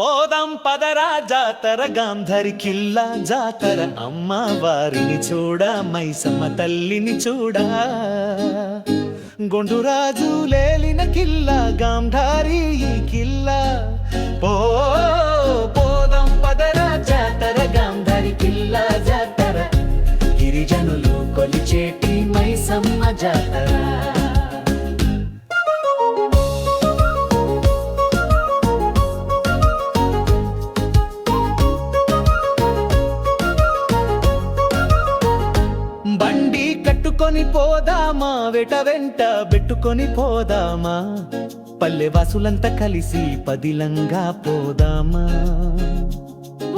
పోదాం పదరా జాతర గాంధరి కిల్లా జాతర అమ్మవారిని చూడ మైసమ్మ తల్లిని చూడ గొండురాజు లేలిన కిల్లా గాంధారి ఈ కిల్లా పోదాం పదరా జాతర గాంధరి కిల్లా జాతర గిరిజనులు కొలిచేటి మైసమ్మ జాతర బండి కట్టుకొని పోదామా వెట వెంట పెట్టుకొని పోదామా పల్లె వాసులంతా కలిసి పదిలంగా పోదామా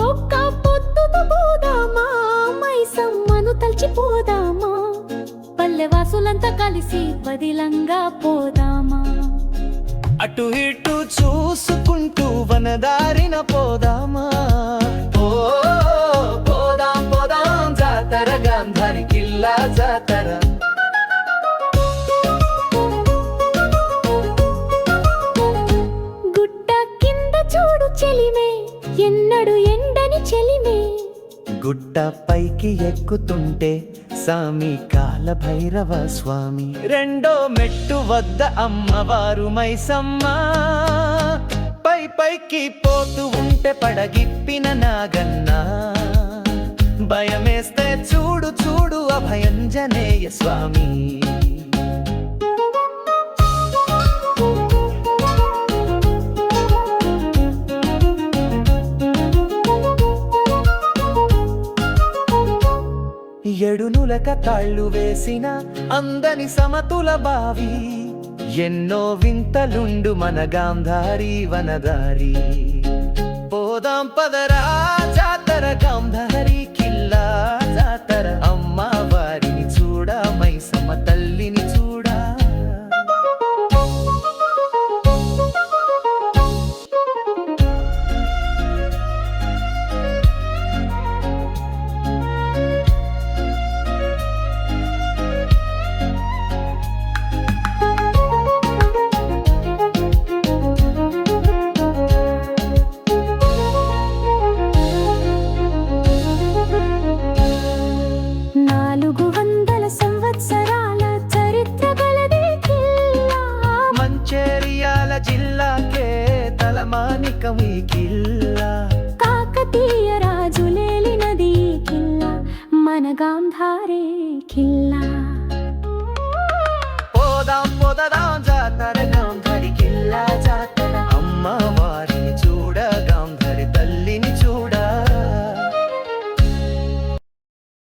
ఒక్క పొద్దుతో పోదామా మైసమ్మను తలచిపోదామా పల్లె వాసులంతా కలిసి పదిలంగా పోదామా అటు ఇటు చూసుకుంటూ వనదారిన పోదామా పోదాం పోదాం జాతర గాంధారి కిల్లా జాతర గుట్ట కింద చూడు చెలిమే ఎన్నడు ఎండని చెలిమే గుట్ట పైకి ఎక్కుతుంటే సామి కాల భైరవ స్వామి రెండో మెట్టు వద్ద అమ్మవారు మైసమ్మ పైకి పోతూ ఉంటే పడగిప్పిన నాగన్న భయమేస్తే చూడు చూడు అభయంజనేయ స్వామి ఎడునులక తాళ్ళు వేసిన అందని సమతుల బావి ఎన్నో వింతలుండు మన గాంధారి వనదారి పోదాం పదరా జాతర గాంధారి కిల్లా జాతర అమ్మవారిని చూడ మైసమ్మ తల్లిని చూడ జిల్లాకే తలమానికం ఈ కిల్లా కాకతీయ రాజులేలినది కిల్లా మన గాంధారి కిల్లా పోదాం జాతర గాంధారి కిల్లా జాతర